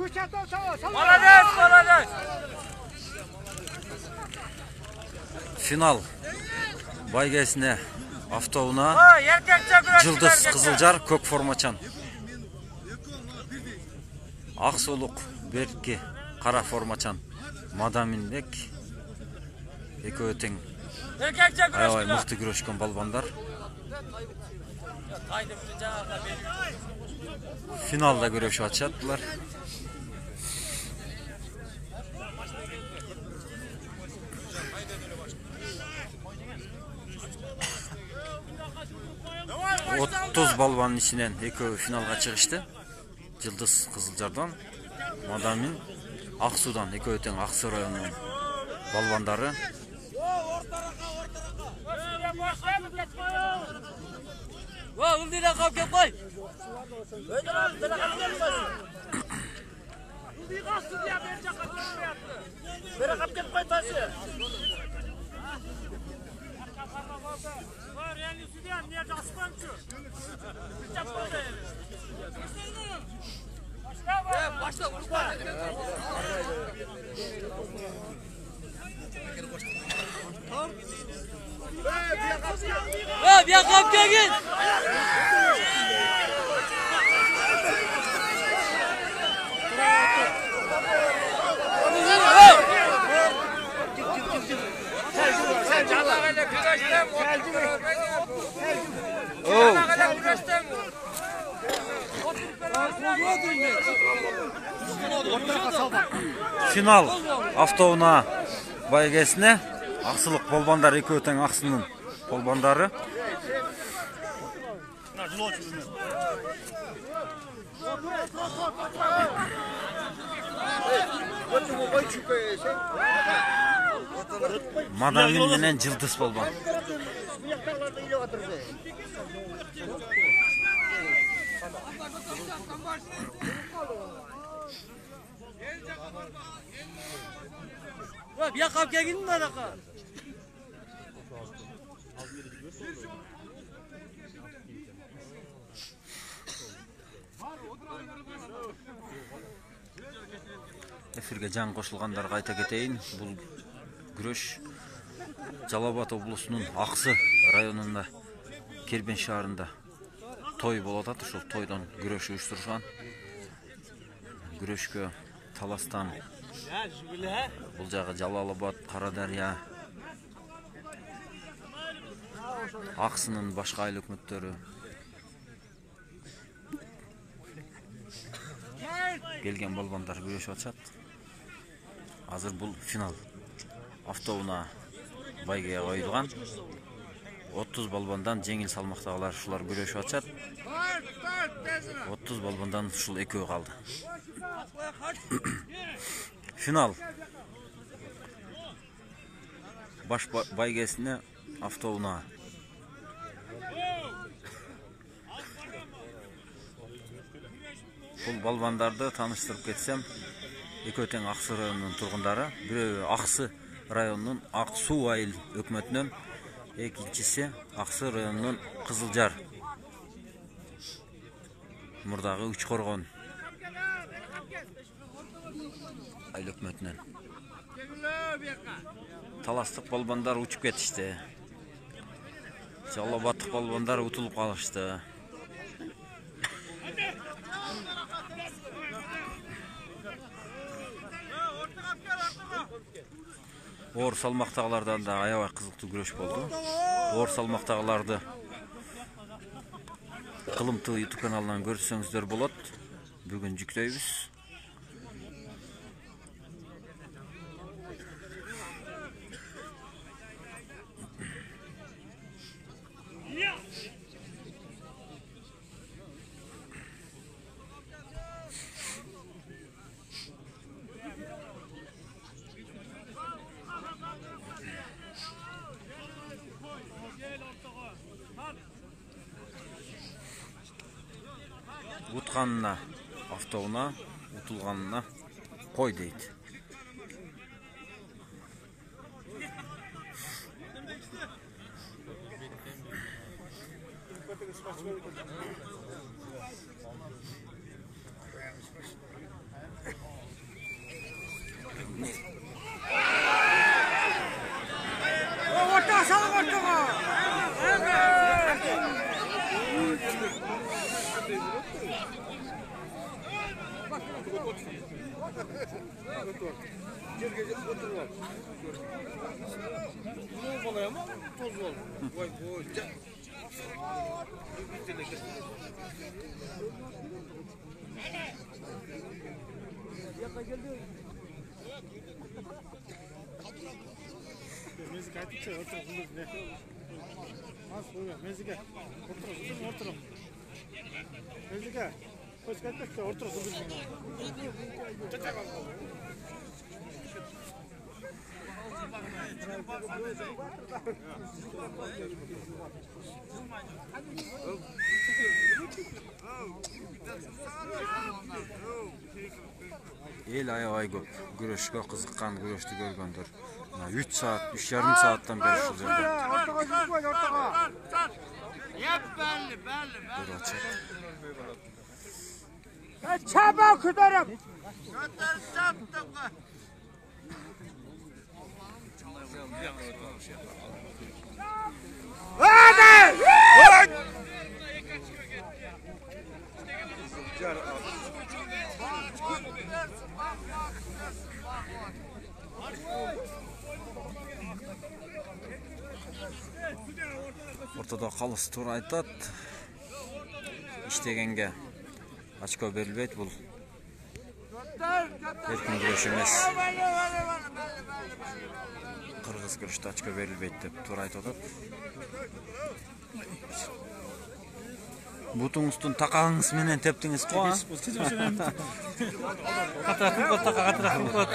Молодец. Final baygesine avtouuna Жылдыз Кызылжар көк формачан. Ақсулук Берки кара формачан. Мадаминбек экөө тең аябай мыкты күрөшкөн балбандар. Финалда көрөшүп атышат булар. Отуз балбанын ичинен экөө финалга чыгышты. Жылдыз Кызылжардан, Мадамин Аксуудан экөө тең Аксуу районунун балбандары. Final avtouuna байгесине Аксылык балбандар экөө тең Аксуунун балбандары. Мадамин менен Жылдыз балбан. Yakap gelin mi araka? Эфирге жаңы кошулгандарга айта кетейин, бул күрөш Жалал Абад облусунун Аксы районунда Кербен шаарында той болуп атат. Ошол тойдон күрөш уюштурушкан. Күрөшкө таластан бул жагы Жалал Абад, Кара Дарыя, Аксынын башка айыл өкмөттөрү келген балбандар күрөшүп атышат. Азыр бул финал автоуна байгеге коюлган. 30 балбандан жеңил салмактагылар ушулар күрөшүп атышат. 30 балбандан ушул экөө калды. Final баш байгесине автоуна бул балбандарды тааныштырып кетсем, экөө тең Аксы районунун тургундары. Бирөө Аксы районунун Аксуу айыл өкмөтүнөн, экинчиси Аксы районунун Кызылжар мурдагы Үч Коргон айыл өкмөтүнөн. Таластык балбандар учуп кетишти. Жалал Абадтык балбандар утулуп калышты. Оор салмактагылардан да аябай кызыктуу күрөш болду. Оор салмактагыларды Кылымтуу YouTube каналынан көрсөңүздөр болот. Бүгүн жүктөйбүз. Утқанына автоуна, утулғанына қой дейді. El aябай көп. Күрөшкө кызыккан, күрөштү көргөндөр. 3 saat, 3,5 saattан beri şu жерде. Çaba kudarım. Ortada қалыс тур айтат. İştegenge açko berilbeyt bul. Erkin күрөш эмес. Кыргыз күрөштө açko berilbeyt деп тур айтып атат. Бутуңуздун такагыңыз менен тептиңиз го. Катыракын кот, катыракын кот.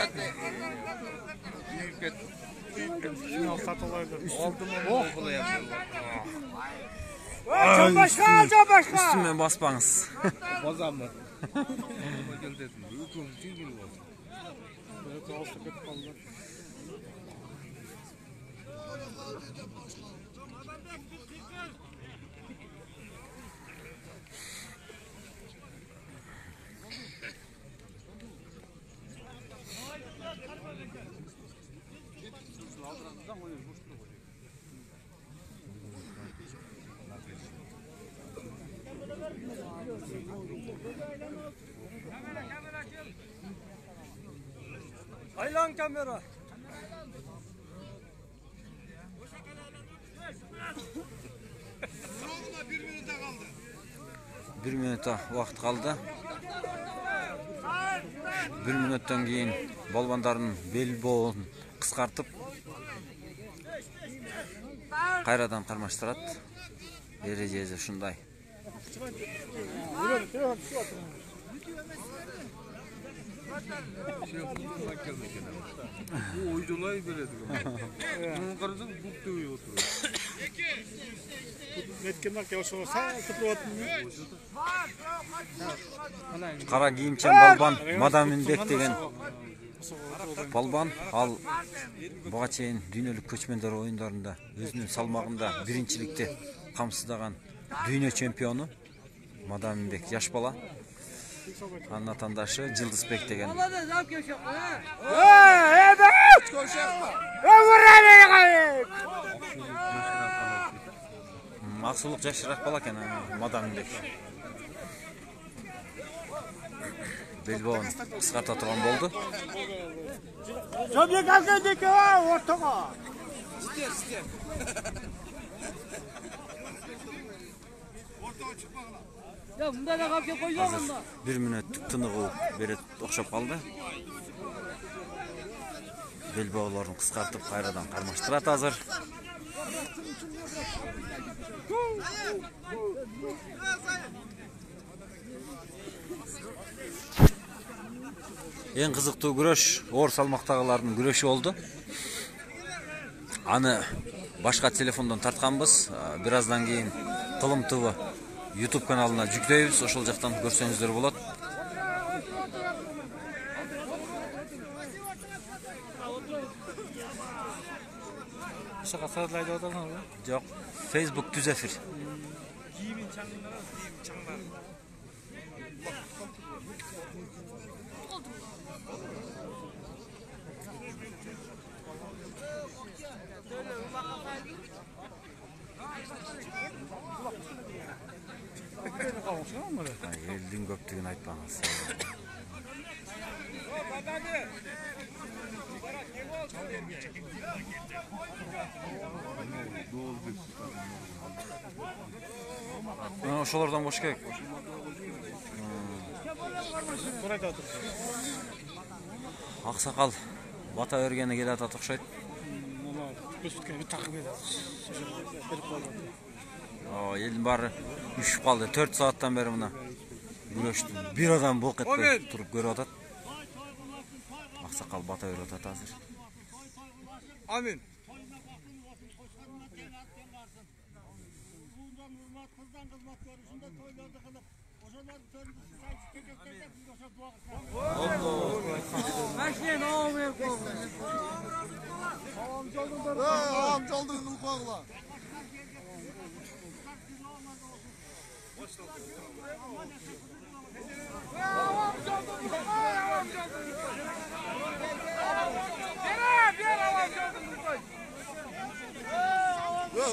Üstüme baspanız. Bozam mı? Aylan kamera. Bir minuta vaqt kaldı. 1 minuttan keyin balbandardын bel boğun kıskartıp kayradan karmaştırat. Erejesi şunday. Bu oyuncular böyle diyor. Bunun karısı bu dövüyor oturuyor. Netkemak yavaş-yavaş tıpırıp Kara giyimçen balban Madaminbek деген балбан ал буга чейин дүйнөлүк көчмөндөр оюндарында өзүнүн салмагында биринчиликти камсыздаган дүйнө чемпиону Madaminbek жаш бала. Анын атандашы Жылдызбек деген. Аксулук жашыраак бала экен Madaminbek. Белбоон кыскарта турган болду. Жобек алгандык ортого. Ya bunda da kapya koyacağım bunda. 1 minütlük tınığı beri okşap kaldı. Belboğlarını kıskartıp kayradan karmaştırat hazır. En kızıktуу күрөш оор салмактагылардын күрөшү болду. Аны башка телефондон тартканбыз. Бираздан кийин Кылым ТВ YouTube kanalına жүктөйбүз, ошол жактан көрсөңүздөр болот. Şaka sarılaydı odanlar mı? Жок, Facebook түз эфир. mı? Elдің көптігін айтпаңыз. Ошолордан бош керек. Қорайда отыр. Ақсақал бата өргені келе атат ұқсайды. Мама көз біткені бір тақып келеді. Беріп қалды. Елдің бары үшіп қалды. 4 сағаттан бері мұна күрөштү. Bir адам болқ етпей тұрып көріп атат. Ақсақал бата өріп атат азыр. Amin.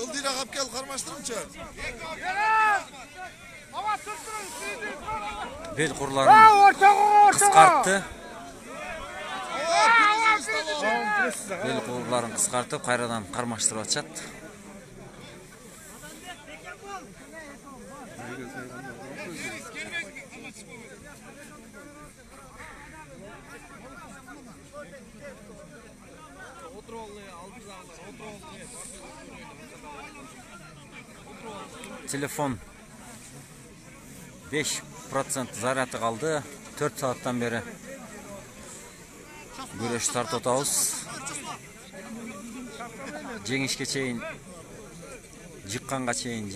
Ildira kapı gel karmaştırınca. Bel құрларын қысқартты. Bel құрларын қысқартып, қайрадан қармаштырып атышат. Telefon 5% заряды қалды. 4 сағаттан бері күреш тартып отабыз. Жеңишке чейин, жыққанға чейин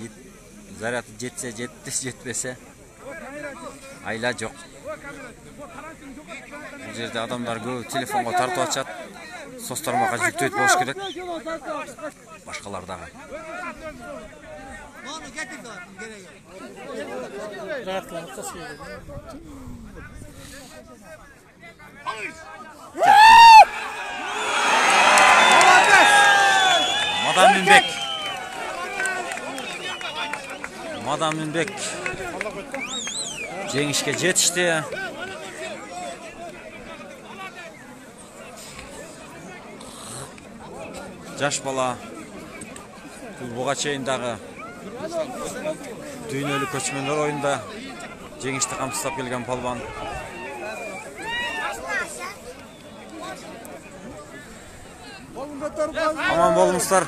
заряды жетсе жетті, жетпесе айла жоқ. Бұл жерде адамдар көп телефонға тартып атышат. Состармаға жүктөйт болуш керек. Башкалардағы. Rahatlanıp da söyledi. Madam Münbek жеңишке жетишти. Жаш бала буга чейин дагы дүйнөлүк көчмөндөр оюнда жеңишти камсыздап келген палбан. Аман болуңуздар.